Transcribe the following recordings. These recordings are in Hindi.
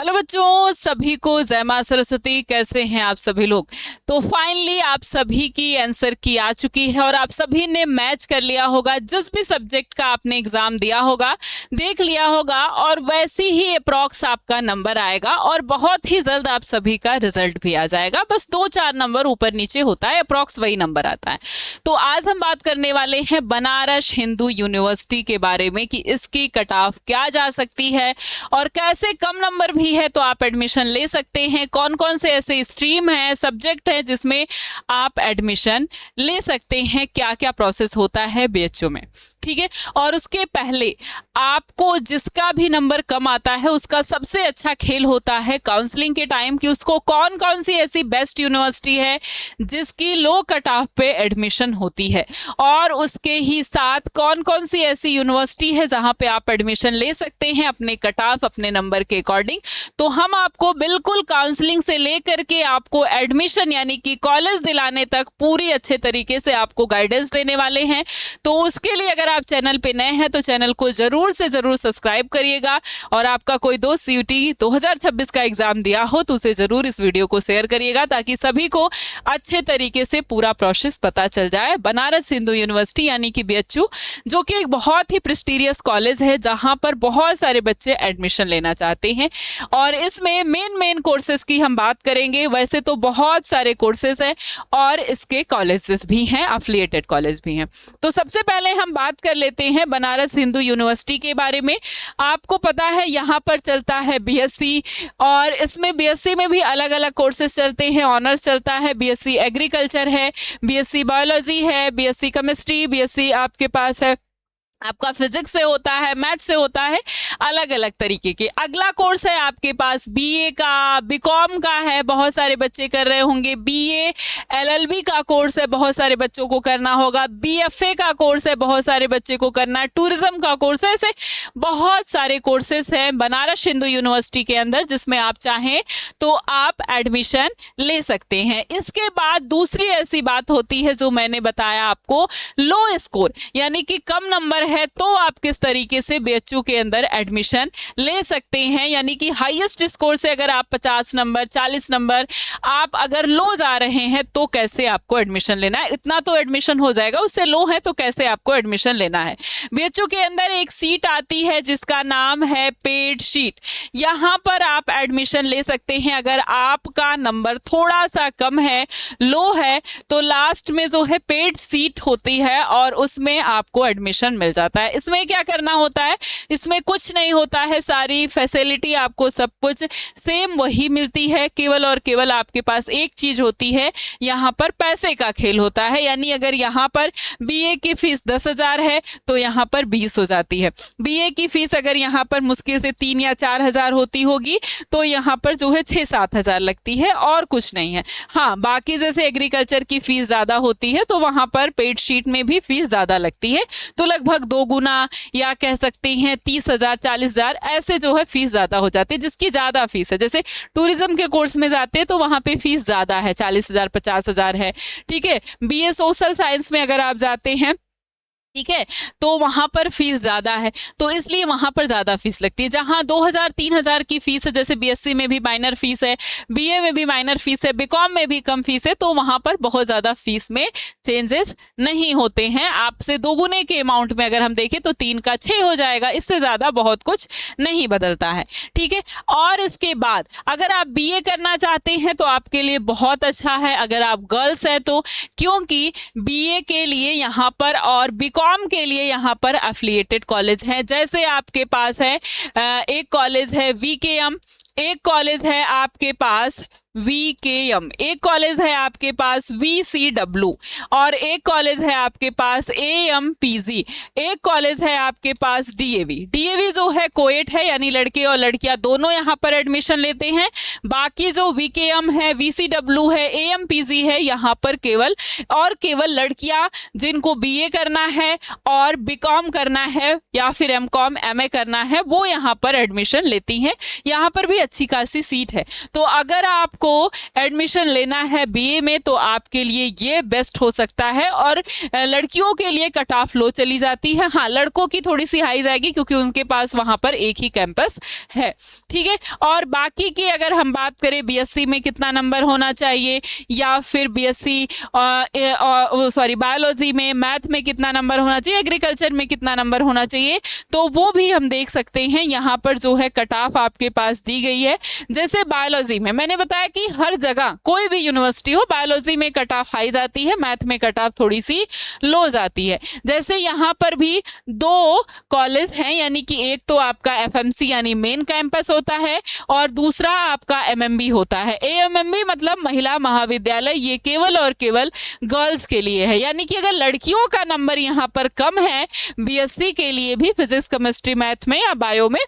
हेलो बच्चों, सभी को जय मां सरस्वती। कैसे हैं आप सभी लोग? तो फाइनली आप सभी की आंसर की आ चुकी है और आप सभी ने मैच कर लिया होगा। जिस भी सब्जेक्ट का आपने एग्जाम दिया होगा, देख लिया होगा और वैसी ही अप्रॉक्स आपका नंबर आएगा और बहुत ही जल्द आप सभी का रिजल्ट भी आ जाएगा। बस 2-4 नंबर ऊपर नीचे होता है, अप्रॉक्स वही नंबर आता है। तो आज हम बात करने वाले हैं बनारस हिंदू यूनिवर्सिटी के बारे में कि इसकी कट ऑफ क्या जा सकती है और कैसे कम नंबर भी है तो आप एडमिशन ले सकते हैं। कौन कौन से ऐसे स्ट्रीम है, सब्जेक्ट है जिसमें आप एडमिशन ले सकते हैं, क्या क्या प्रोसेस होता है बीएचयू में, ठीक है। और उसके पहले आपको जिसका भी नंबर कम आता है उसका सबसे अच्छा खेल होता है काउंसलिंग के टाइम कि उसको कौन कौन सी ऐसी बेस्ट यूनिवर्सिटी है जिसकी लो कट ऑफ पे एडमिशन होती है और उसके ही साथ कौन कौन सी ऐसी यूनिवर्सिटी है जहां पे आप एडमिशन ले सकते हैं अपने कट ऑफ, अपने नंबर के अकॉर्डिंग। तो हम आपको बिल्कुल काउंसलिंग से लेकर के आपको एडमिशन यानी कि कॉलेज दिलाने तक पूरी अच्छे तरीके से आपको गाइडेंस देने वाले हैं। तो उसके लिए अगर आप चैनल पे नए हैं तो चैनल को जरूर से जरूर सब्सक्राइब करिएगा और आपका कोई दोस्त सीयूटी 2026 का एग्जाम दिया हो तो उसे जरूर इस वीडियो को शेयर करिएगा ताकि सभी को अच्छे तरीके से पूरा प्रोसेस पता चल जाए। बनारस हिंदू यूनिवर्सिटी यानी कि बीएचयू, जो कि एक बहुत ही प्रेस्टीजियस कॉलेज है जहां पर बहुत सारे बच्चे एडमिशन लेना चाहते हैं और इसमें मेन कोर्सेज की हम बात करेंगे। वैसे तो बहुत सारे कोर्सेज हैं और इसके कॉलेजेस भी हैं, एफिलिएटेड कॉलेज भी हैं। तो सबसे पहले हम बात कर लेते हैं बनारस हिंदू यूनिवर्सिटी के बारे में। आपको पता है यहाँ पर चलता है बीएससी और इसमें बीएससी में भी अलग अलग कोर्सेज चलते हैं। ऑनर्स चलता है, बीएससी एग्रीकल्चर है, बीएससी बायोलॉजी है, बीएससी केमिस्ट्री, बीएससी आपके पास है आपका फिजिक्स से होता है, मैथ से होता है, अलग अलग तरीके के। अगला कोर्स है आपके पास बीए का, बीकॉम का है, बहुत सारे बच्चे कर रहे होंगे। बीए एलएलबी का कोर्स है, बहुत सारे बच्चों को करना होगा। बीएफए का कोर्स है, बहुत सारे बच्चे को करना है। टूरिज्म का कोर्स है, ऐसे बहुत सारे कोर्सेस हैं बनारस हिंदू यूनिवर्सिटी के अंदर जिसमें आप चाहें तो आप एडमिशन ले सकते हैं। इसके बाद दूसरी ऐसी बात होती है जो मैंने बताया आपको, लो स्कोर यानी कि कम नंबर है तो आप किस तरीके से बीएचयू के अंदर एडमिशन ले सकते हैं। यानी कि हाईएस्ट स्कोर से अगर आप 50 नंबर 40 नंबर आप अगर लो जा रहे हैं तो कैसे आपको एडमिशन लेना है। इतना तो एडमिशन हो जाएगा, उससे लो है तो कैसे आपको एडमिशन लेना है। बीएचयू के अंदर एक सीट आती है जिसका नाम है पेड सीट। यहाँ पर आप एडमिशन ले सकते हैं अगर आपका नंबर थोड़ा सा कम है, लो है, तो लास्ट में जो है पेड सीट होती है और उसमें आपको एडमिशन मिल जाता है। इसमें क्या करना होता है, इसमें कुछ नहीं होता है, सारी फैसिलिटी आपको सब कुछ सेम वही मिलती है। केवल और केवल आपके पास एक चीज होती है, यहाँ पर पैसे का खेल होता है। यानी अगर यहाँ पर बीए की फीस 10,000 है तो यहाँ पर 20 हो जाती है। बीए की फीस अगर यहाँ पर मुश्किल से 3 या 4 हजार होती होगी तो यहाँ पर जो है 6-7 हजार लगती है और कुछ नहीं है। हाँ, बाकी जैसे एग्रीकल्चर की फीस ज्यादा होती है तो वहां पर पेड शीट में भी फीस ज्यादा लगती है, तो लगभग 2 गुना या कह सकते हैं 30,000 40,000 ऐसे जो है फीस ज्यादा हो जाती है जिसकी ज्यादा फीस है। जैसे टूरिज्म के कोर्स में जाते हैं तो वहां पे फीस ज्यादा है, 40,000 50,000 है, ठीक है। बीए सोशल साइंस में अगर आप जाते हैं, ठीक है, तो वहां पर फीस ज्यादा है तो इसलिए वहां पर ज्यादा फीस लगती है। जहां 2,000-3,000 की फीस है, जैसे बीएससी में भी माइनर फीस है, बीए में भी माइनर फीस है, बीकॉम में भी कम फीस है, तो वहां पर बहुत ज्यादा फीस में चेंजेस नहीं होते हैं। आपसे 2 गुने के अमाउंट में अगर हम देखें तो 3 का 6 हो जाएगा, इससे ज्यादा बहुत कुछ नहीं बदलता है, ठीक है। और इसके बाद अगर आप बीए करना चाहते हैं तो आपके लिए बहुत अच्छा है अगर आप गर्ल्स हैं तो, क्योंकि बीए के लिए यहाँ पर और बीकॉम के लिए यहाँ पर एफिलिएटेड कॉलेज हैं। जैसे आपके पास है एक कॉलेज है वीकेएम, एक कॉलेज है आपके पास वीकेएम, एक कॉलेज है आपके पास वीसीडब्ल्यू और एक कॉलेज है आपके पास एएमपीजी, एक कॉलेज है आपके पास डीएवी। डीएवी जो है कोएट है यानी लड़के और लड़कियां दोनों यहाँ पर एडमिशन लेते हैं। बाकी जो वीकेएम है, वीसीडब्ल्यू है, एएमपीजी है, यहाँ पर केवल और केवल लड़कियां जिनको बीए करना है और बीकॉम करना है या फिर एमकॉम एमए करना है वो यहाँ पर एडमिशन लेती हैं। यहाँ पर भी अच्छी खासी सीट है। तो अगर आपको एडमिशन लेना है बीए में तो आपके लिए ये बेस्ट हो सकता है। और लड़कियों के लिए कट ऑफ लो चली जाती है, हाँ लड़कों की थोड़ी सी हाई जाएगी क्योंकि उनके पास वहां पर एक ही कैंपस है, ठीक है। और बाकी की अगर हम बात करें बीएससी में कितना नंबर होना चाहिए या फिर बीएससी बायोलॉजी में, मैथ में कितना नंबर होना चाहिए, एग्रीकल्चर में कितना नंबर होना चाहिए, तो वो भी हम देख सकते हैं। यहाँ पर जो है कट ऑफ आपके पास दी गई है। जैसे बायोलॉजी में मैंने बताया कि हर जगह कोई भी यूनिवर्सिटी हो बायोलॉजी में कट ऑफ हाई जाती है, मैथ में कट ऑफ थोड़ी सी लो जाती है। जैसे यहाँ पर भी दो कॉलेज हैं, यानी कि एक तो आपका एफएमसी यानी मेन कैंपस होता है और दूसरा आपका एमएमबी होता है। एएमएमबी मतलब महिला महाविद्यालय, ये केवल और केवल गर्ल्स के लिए है। यानी कि अगर लड़कियों का नंबर यहाँ पर कम है बीएससी के लिए भी, फिजिक्स केमिस्ट्री मैथ में या बायो में,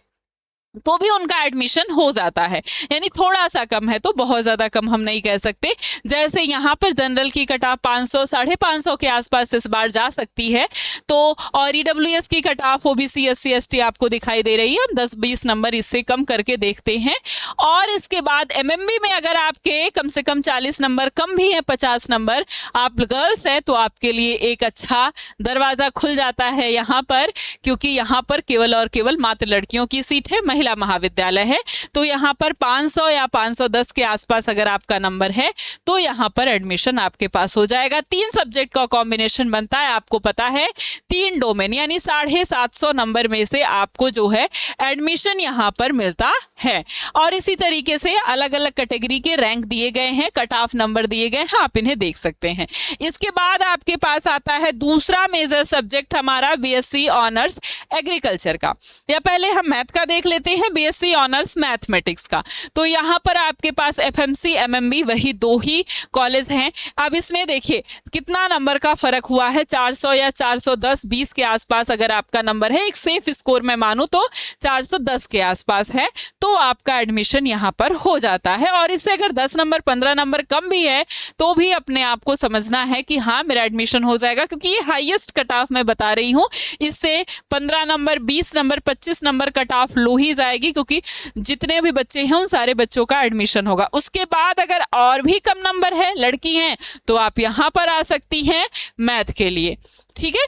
तो भी उनका एडमिशन हो जाता है। यानी थोड़ा सा कम है, तो बहुत ज़्यादा कम हम नहीं कह सकते। जैसे यहाँ पर जनरल की कट ऑफ 500 550 के आसपास इस बार जा सकती है। तो और ईडब्ल्यूएस की cut off OBC SC ST आपको दिखाई दे रही है। हम 10-20 नंबर इससे कम करके देखते हैं। और इसके बाद एमएमबी में अगर आपके कम से कम 40 नंबर कम भी है, 50 नंबर आप गर्ल्स हैं, तो आपके लिए एक अच्छा दरवाज़ा खुल जाता है यहाँ पर, क्योंकि यहाँ पर केवल और केवल मात्र लड़कियों की सीट है, महिला महाविद्यालय है। तो यहाँ पर 500 या 510 के आसपास अगर आपका नंबर है तो यहाँ पर एडमिशन आपके पास हो जाएगा। 3 सब्जेक्ट का कॉम्बिनेशन बनता है, आपको पता है 3 डोमेन, यानी 750 नंबर में से आपको जो है एडमिशन यहाँ पर मिलता है। और इसी तरीके से अलग अलग कैटेगरी के रैंक दिए गए हैं, कट ऑफ नंबर दिए गए हैं, आप इन्हें देख सकते हैं। इसके बाद आपके पास आता है दूसरा मेजर सब्जेक्ट हमारा बीएससी ऑनर्स एग्रीकल्चर का, या पहले हम मैथ का देख लेते हैं, बीएससी ऑनर्स मैथमेटिक्स का। तो यहाँ पर आपके पास एफएमसी एमएमबी वही 2 ही कॉलेज हैं। अब इसमें देखिए कितना नंबर का फर्क हुआ है, 400 या 410 20 के आसपास अगर आपका नंबर है, एक सेफ स्कोर में मानूं तो 410 के आसपास है, तो आपका एडमिशन यहाँ पर हो जाता है। और इससे अगर 10 नंबर 15 नंबर कम भी है तो भी अपने आप को समझना है कि हाँ मेरा एडमिशन हो जाएगा, क्योंकि ये हाईएस्ट कट ऑफ मैं बता रही हूँ। इससे 15 number 20 number 25 number cut off low ही जाएगी, क्योंकि जितने भी बच्चे हैं उन सारे बच्चों का एडमिशन होगा। उसके बाद अगर और भी कम नंबर है, लड़की हैं, तो आप यहाँ पर आ सकती हैं मैथ के लिए, ठीक है।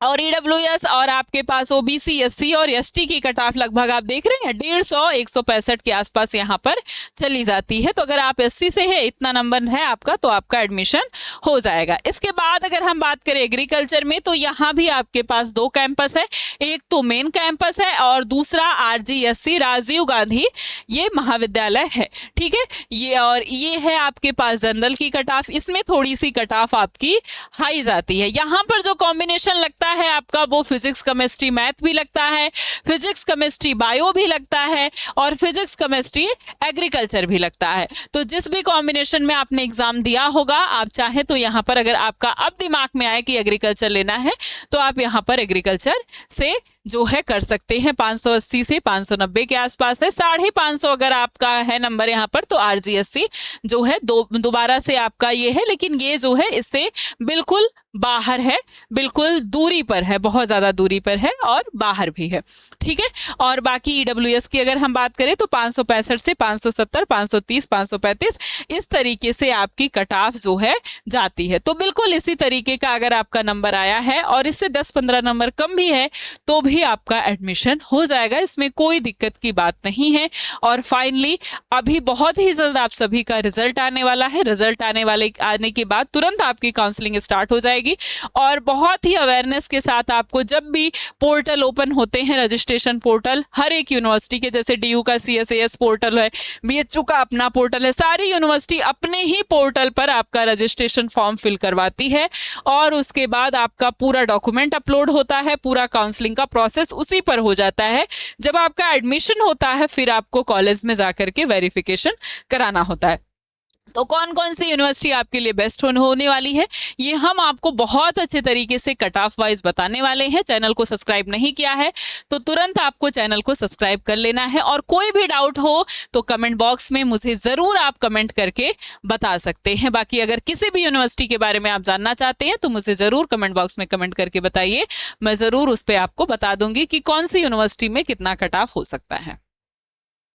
और ईडब्ल्यूएस और आपके पास ओबीसी एससी और एसटी की कट ऑफ लगभग आप देख रहे हैं 150 165 के आसपास यहाँ पर चली जाती है। तो अगर आप एससी से है, इतना नंबर है आपका, तो आपका एडमिशन हो जाएगा। इसके बाद अगर हम बात करें एग्रीकल्चर में, तो यहाँ भी आपके पास 2 कैंपस है, एक तो मेन कैंपस है और दूसरा आरजीएससी राजीव गांधी ये महाविद्यालय है, ठीक है। ये है आपके पास जनरल की कट ऑफ, इसमें थोड़ी सी कट ऑफ आपकी हाई जाती है। यहाँ पर जो कॉम्बिनेशन लगता है आपका वो फिजिक्स केमिस्ट्री मैथ भी लगता है, फिजिक्स केमिस्ट्री बायो भी लगता है और फिजिक्स केमिस्ट्री एग्रीकल्चर भी लगता है। तो जिस भी कॉम्बिनेशन में आपने एग्जाम दिया होगा, आप चाहे तो यहाँ पर अगर आपका अब दिमाग में आए कि एग्रीकल्चर लेना है, तो आप यहाँ पर एग्रीकल्चर से जो है कर सकते हैं। 580 से 590 के आसपास है, 550 अगर आपका है नंबर यहाँ पर, तो आरजीएससी जो है दोबारा से आपका ये है, लेकिन ये जो है इससे बिल्कुल बाहर है, बिल्कुल दूरी पर है, बहुत ज़्यादा दूरी पर है और बाहर भी है, ठीक है। और बाकी ईडब्ल्यूएस की अगर हम बात करें तो 565 से 570 530 535 इस तरीके से आपकी कट ऑफ जो है जाती है। तो बिल्कुल इसी तरीके का अगर आपका नंबर आया है और इससे 10-15 नंबर कम भी है तो भी आपका एडमिशन हो जाएगा, इसमें कोई दिक्कत की बात नहीं है। और फाइनली अभी बहुत ही जल्द आप सभी का रिजल्ट आने वाला है। रिजल्ट आने के बाद तुरंत आपकी काउंसलिंग स्टार्ट हो जाएगी और बहुत ही अवेयरनेस के साथ आपको जब भी पोर्टल ओपन होते हैं, रजिस्ट्रेशन पोर्टल हर एक यूनिवर्सिटी के, जैसे डीयू का CSAS पोर्टल है, बीएचयू का अपना पोर्टल है, सारी यूनिवर्सिटी अपने ही पोर्टल पर आपका रजिस्ट्रेशन फॉर्म फिल करवाती है और उसके बाद आपका पूरा डॉक्यूमेंट अपलोड होता है, पूरा काउंसलिंग का प्रोसेस उसी पर हो जाता है। जब आपका एडमिशन होता है फिर आपको कॉलेज में जाकर के वेरिफिकेशन कराना होता है। तो कौन कौन सी यूनिवर्सिटी आपके लिए बेस्ट होने वाली है, ये हम आपको बहुत अच्छे तरीके से कट ऑफ वाइज बताने वाले हैं। चैनल को सब्सक्राइब नहीं किया है तो तुरंत आपको चैनल को सब्सक्राइब कर लेना है। और कोई भी डाउट हो तो कमेंट बॉक्स में मुझे ज़रूर आप कमेंट करके बता सकते हैं। बाकी अगर किसी भी यूनिवर्सिटी के बारे में आप जानना चाहते हैं तो मुझे ज़रूर कमेंट बॉक्स में कमेंट करके बताइए, मैं ज़रूर उस पर आपको बता दूंगी कि कौन सी यूनिवर्सिटी में कितना कट ऑफ हो सकता है।